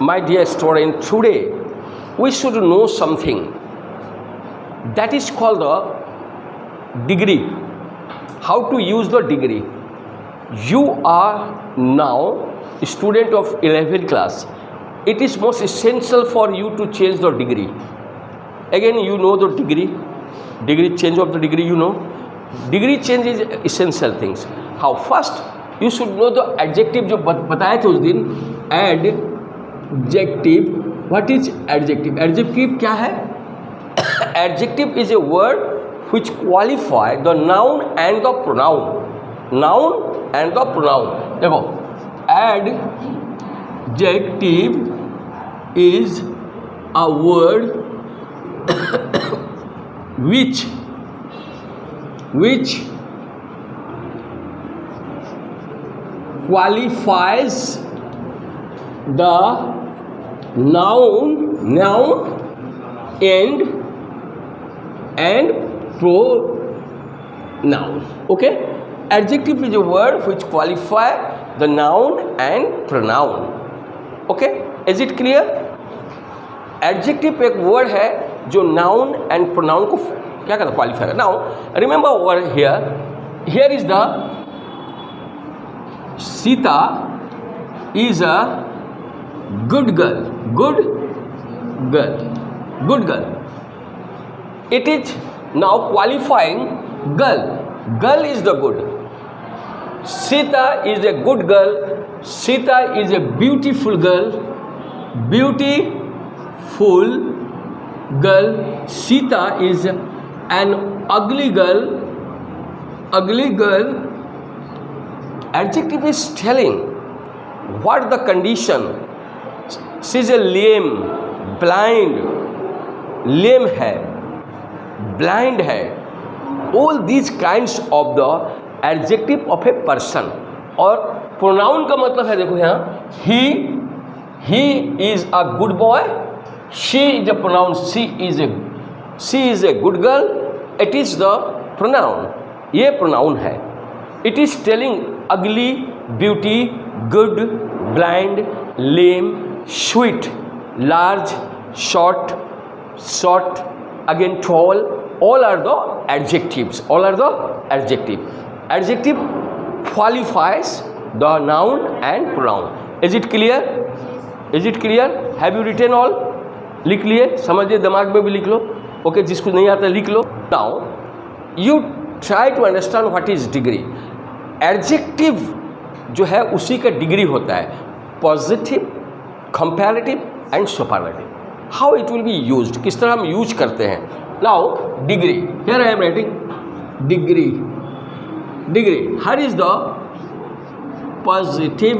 My dear student, today we should know something that is called the degree. How to use the degree. You are now a student of 11th class. It is most essential for you to change the degree. Again, you know the degree change of the degree, you know. Degree change is essential things. How? First, you should know the adjective जो बताए थे उस दिन. Adjective. What is adjective? Adjective क्या है? Adjective is a word which qualify the noun and the pronoun. Noun and the pronoun. देखो, adjective is a word which qualifies the noun and pronoun. Okay, adjective is a word which qualify the noun and pronoun. Okay, is it clear? Adjective एक word है जो noun and pronoun को क्या करता है, qualify करता है. Now remember over here is the Sita is a good girl. It is now qualifying girl. Girl is the good. Sita is a good girl. Sita is a beautiful girl. Sita is an ugly girl. Adjective is telling what the condition. She is a lame, blind, lame है, blind है. All these kinds of the adjective of a person. और pronoun का मतलब है, देखो यहाँ, he is a good boy. She is a pronoun. She is a good girl. It is the pronoun. ये pronoun है. It is telling ugly, beauty, good, blind, lame, sweet, large, short, again tall. All are the adjectives. Adjective qualifies the noun and pronoun. Is it clear? Have you written all? लिख लिए, समझिए, दिमाग में भी लिख लो. Okay, जिसको नहीं आता लिख लो. Now you try to understand what is degree. Adjective जो है उसी का डिग्री होता है. Positive, comparative and superlative. How it will be used, किस तरह हम यूज करते हैं. Now degree, here I am writing degree. Here is the positive,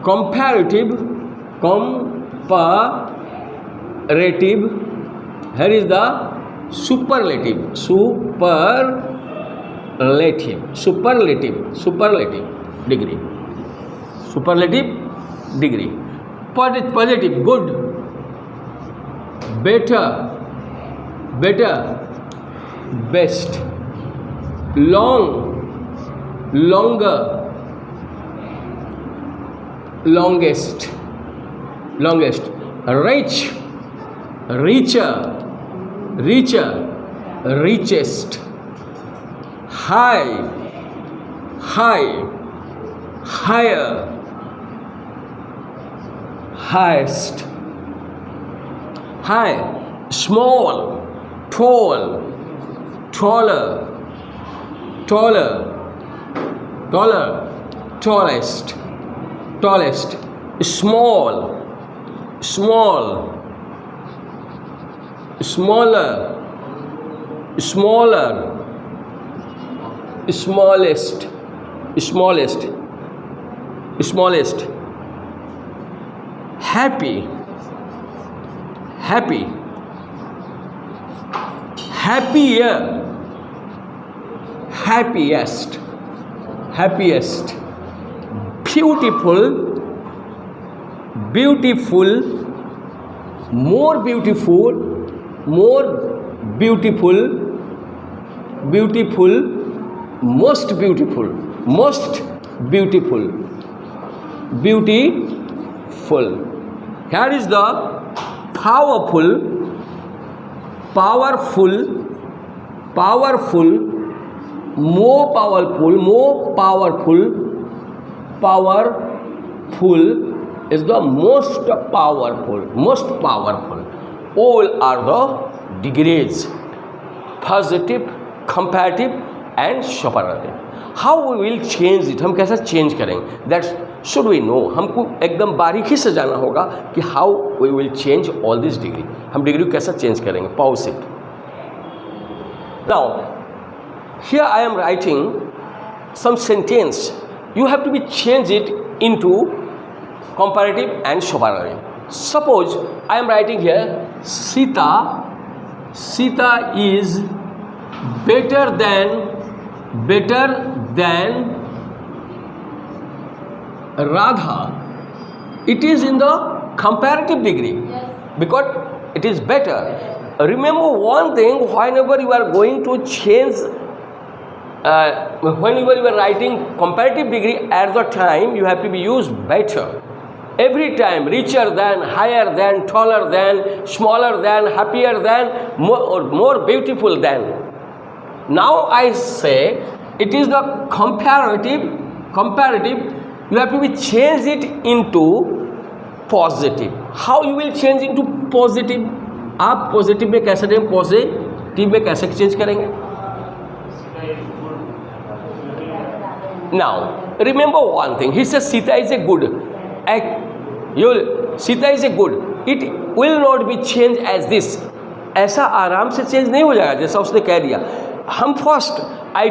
comparative, here is the superlative degree. Positive, good, better, best, long, longer, longest, rich, richer, richest, high, higher, highest, high, small, tall, taller, tallest, small, smaller, smallest, happy, happier, happiest, beautiful, more beautiful, most beautiful, beautiful. Here is the powerful, powerful, powerful, more powerful, more powerful, powerful is the most powerful, most powerful. All are the degrees: positive, comparative and superlative. How we will change it? हम कैसा change करेंगे? That should we know. हमको एकदम बारीकी से जानना होगा कि how we will change all this degree. हम डिग्री को कैसा चेंज करेंगे? Pause it. Now, here I am writing some sentence. You have to be change it into comparative and superlative. Suppose I am writing here Sita is better than Radha. It is in the comparative degree. Yes. Because it is better. Remember one thing, whenever you are going to change, whenever you are writing comparative degree, at the time you have to be used better. Every time, richer than, higher than, taller than, smaller than, happier than, more beautiful than. Now I say it is the comparative. You have to be change it into positive. How you will change into positive? आप positive में कैसे दें? Positive में कैसे change करेंगे? Now remember one thing. He says Sita is a good. Sita is a good. It will not be changed as this. ऐसा आराम से चेंज नहीं हो जाएगा जैसा उसने कह दिया. हम first I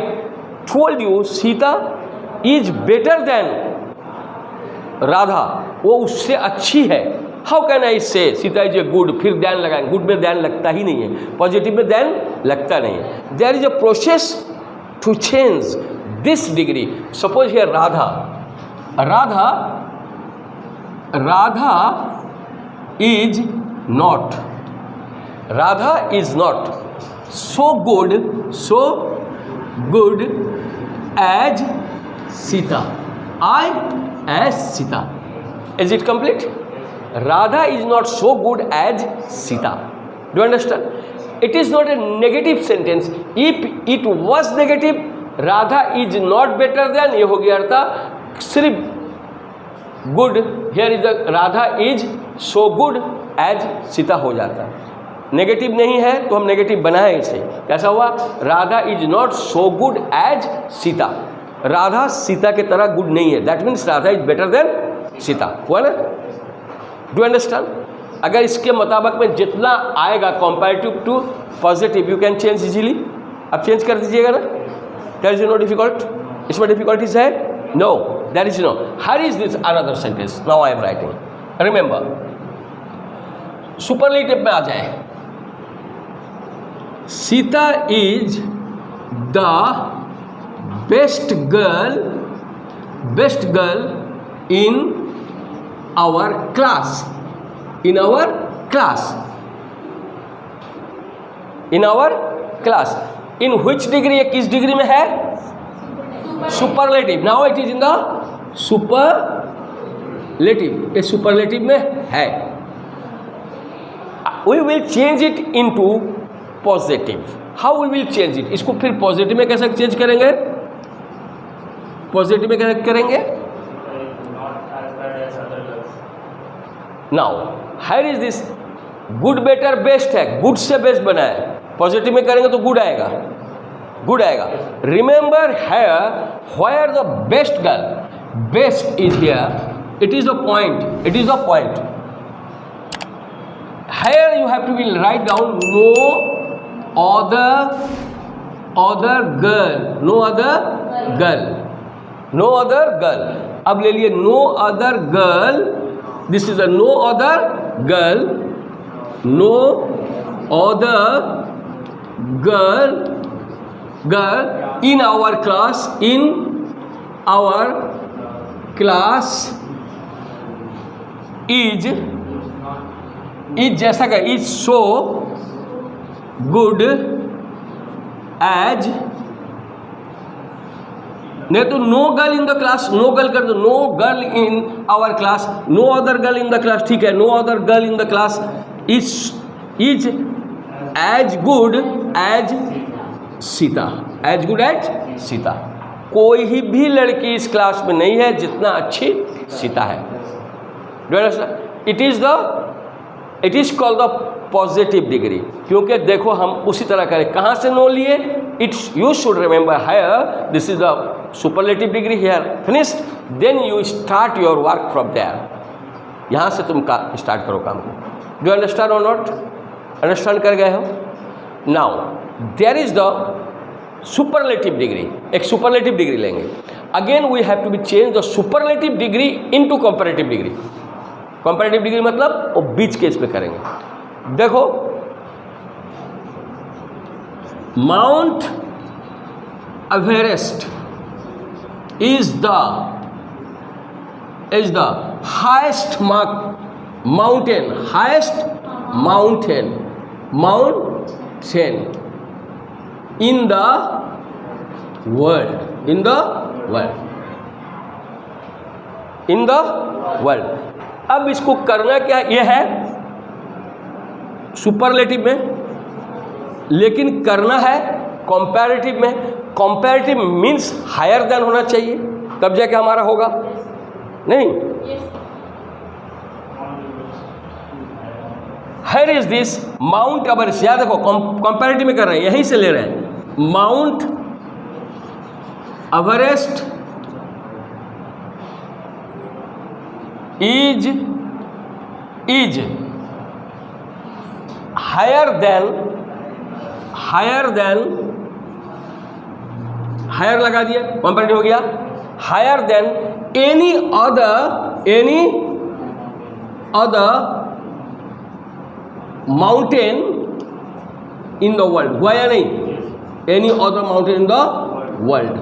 told you Sita is better than Radha, वो उससे अच्छी है. हाउ कैन आई से सीता इज ए गुड, फिर दैन लगाएंगे. गुड में दैन लगता ही नहीं है, पॉजिटिव में दैन लगता नहीं है. There is a process to change this degree. Suppose here Radha is not so good as Sita. As Sita. Is it complete? Radha is not so good as Sita. Do you understand? It is not a negative sentence. If it was negative, Radha is not better than, ये हो गया अर्थ सिर्फ good. Here is the Radha is so good as Sita हो जाता है. Negative नहीं है तो हम नेगेटिव बनाए इसे. कैसा हुआ? Radha is not so good as Sita. Radha Sita के तरह गुड नहीं है. That means Radha is better than Sita. हुआ ना? Do understand? अगर इसके मुताबिक में जितना आएगा comparative to positive, you can change easily. अब चेंज कर दीजिएगा ना. There is no difficult. इसमें डिफिकल्टीज है? No, there is no. Here is this another sentence. Now I am writing. Remember, superlative में आ जाए. Sita is the best girl in our class. In our class. In which degree? किस degree में है? Superlative. Now it is in the superlative. ये superlative में है. We will change it into positive. How we will change it? इसको फिर positive में कैसे चेंज करेंगे? पॉजिटिव में कैसे करेंगे? Now here is this good better best है. गुड से बेस्ट बना है. पॉजिटिव में करेंगे तो गुड आएगा. Remember here where the best girl. Best is here. It is the point. Here you have to be write down no other girl. अब ले लिए no other girl. This is a no other girl in our class is जैसा का is so good as नहीं तो no girl in the class, no girl कर दो, no girl in our class, no other girl in the class, ठीक है, no other girl in the class is as good as Sita, as good as Sita. कोई भी लड़की इस class में नहीं है जितना अच्छी सीता है। It is called the positive degree, क्योंकि देखो हम उसी तरह करें, कहाँ से नो लिए, it's you should remember here this is the superlative degree here finish, then you start your work from there, यहाँ से तुम स्टार्ट करो काम को। डू अंडरस्टैंड और नॉट? अंडरस्टैंड कर गए हो? Now there is the superlative degree, एक सुपरलेटिव डिग्री लेंगे। Again we have to be change the superlative degree into comparative degree. Comparative degree मतलब वो बीच केस पे करेंगे। देखो, mount Everest is the highest mountain, highest mountain in the world। अब इसको करना क्या, यह है सुपरलेटिव में, लेकिन करना है कंपैरेटिव में। कंपैरेटिव मीन्स हायर देन होना चाहिए, तब जाके हमारा होगा, नहीं? Here is this mount Everest, याद देखो कंपैरेटिव में कर रहे हैं, यहीं से ले रहे हैं। माउंट एवरेस्ट इज हायर लगा दिया, कंपैरेटिव हो गया, higher than any other mountain in the world, हुआ या नहीं? Any other mountain in the world.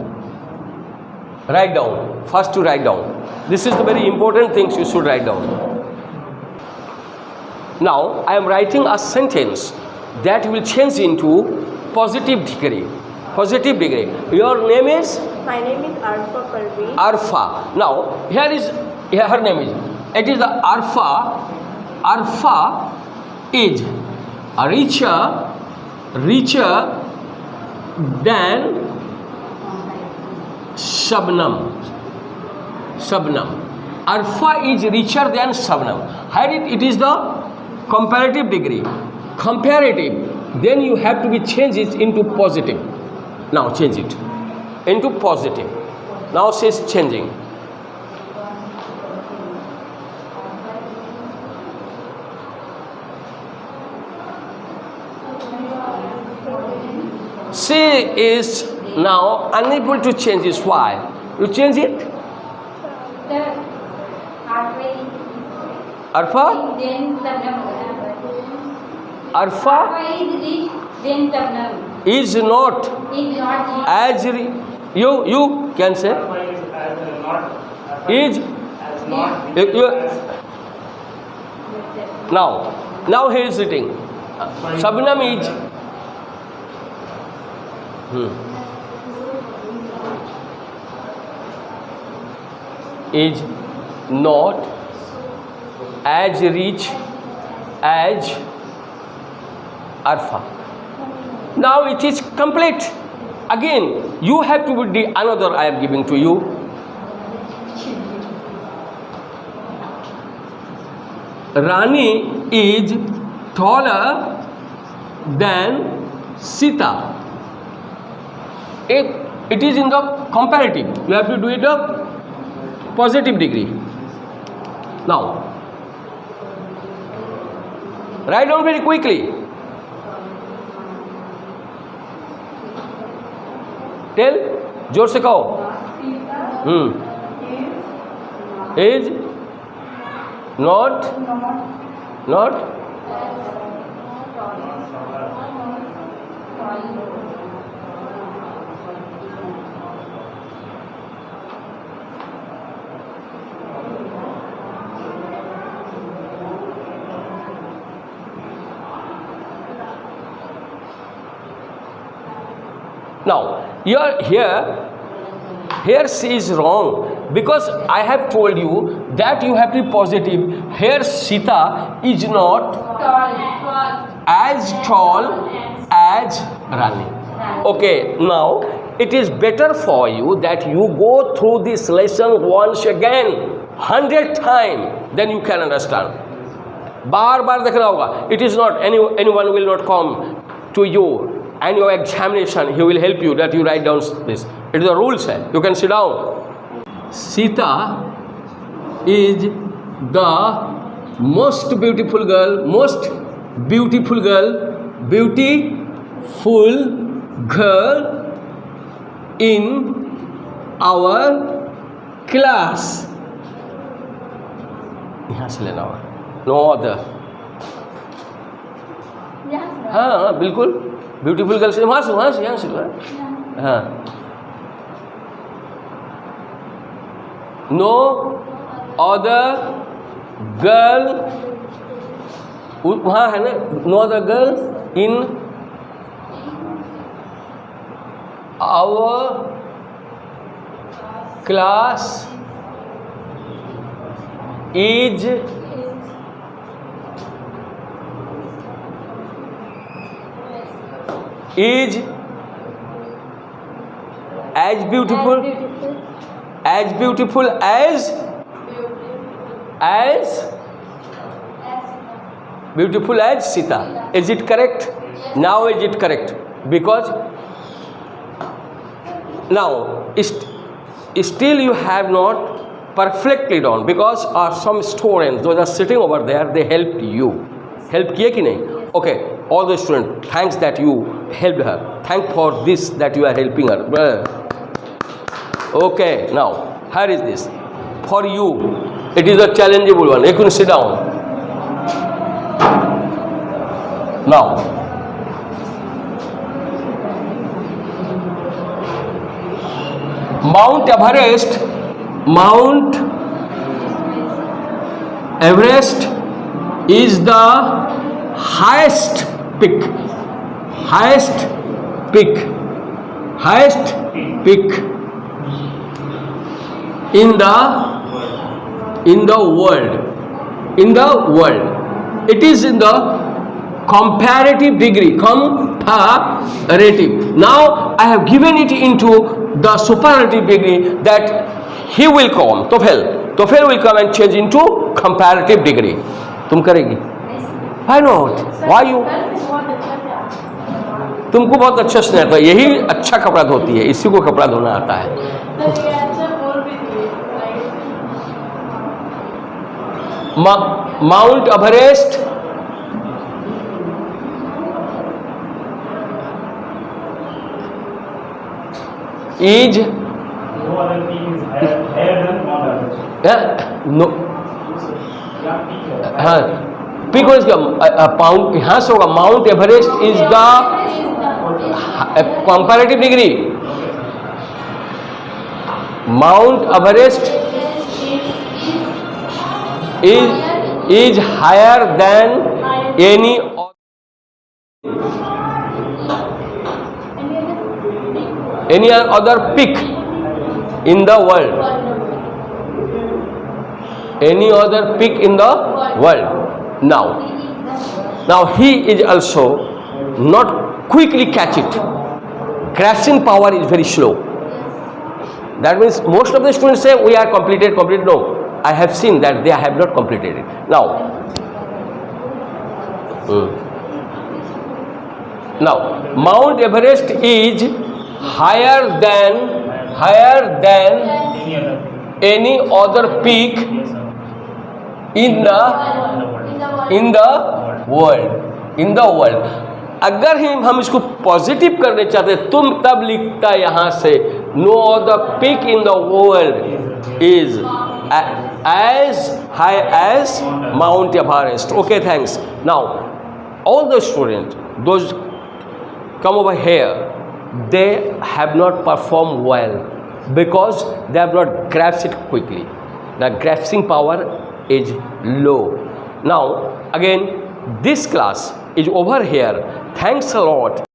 Write down, first to write down, this is the very important things you should write down. Now I am writing a sentence that will change into positive degree. Positive degree. Your name is? My name is Arfa Parveen. Arfa. Now here her name is. It is the Arfa. Arfa is richer than Shabnam. Arfa is richer than Shabnam. Here it is the comparative degree. Comparative. Then you have to be change it into positive. Now change it into positive. Now she is changing. She is now unable to change this. Why? You change it? Arfa? Arfa is not as you can say is now he is sitting. Shabnam is not as rich as Arfa. Now it is complete. Again, you have to be another I am giving to you. Rani is taller than Sita. It is in the comparative. You have to do it a positive degree. Now, write down very quickly. Tell, जोर से कहो। Is not now here Here C is wrong because I have told you that you have to be positive. Here Sita is not as tall as Rani. Okay, now it is better for you that you go through this lesson once again, 100 times, then you can understand. बार बार देखना होगा. It is not anyone will not come to you and your examination. He will help you that you write down this. It is the rules. You can sit down. Sita is the most beautiful girl in our class. यहाँ से लेना होगा. No other. हाँ बिल्कुल. Beautiful girl से यहाँ से हाँ. नो अदर गर्ल, वहाँ है ना, no other girl in our class is as beautiful as Sita. Is it correct? Now is it correct? Because now still you have not perfectly done, because some students those are sitting over there, they helped you. Help kiya ki nahi? Okay, all the students, thanks that you helped her. Thank for this that you are helping her. Okay, now here is this for you. It is a challengeable one. You can sit down. Now Mount Everest is the highest peak in the world. It is in the comparative degree. Now I have given it into the superlative degree that he will come. Tofel will come and change into comparative degree. तुम करेगी? Why not? Why you? तुमको बहुत अच्छा स्नेह आता है. यही अच्छा कपड़ा धोती है. इसी को कपड़ा धोना आता है. Mount Everest is no. हाँ, पीक पाउंड यहाँ से होगा. Mount Everest is the comparative degree. Mount Everest is higher than any other peak in the world. Any other peak in the world. Now he is also not quickly catch it. Grasping power is very slow. That means most of the students say we are completed. No, I have seen that they have not completed it. Now Mount Everest is higher than any other peak in the world. अगर हम इसको positive करने चाहते तुम तब लिखता यहाँ से no other peak in the world is as high as Mount Everest. Okay, thanks. Now all the students, those come over here, they have not performed well because they have not grasped it quickly. The grasping power is low. Now again, this class is over here. Thanks a lot.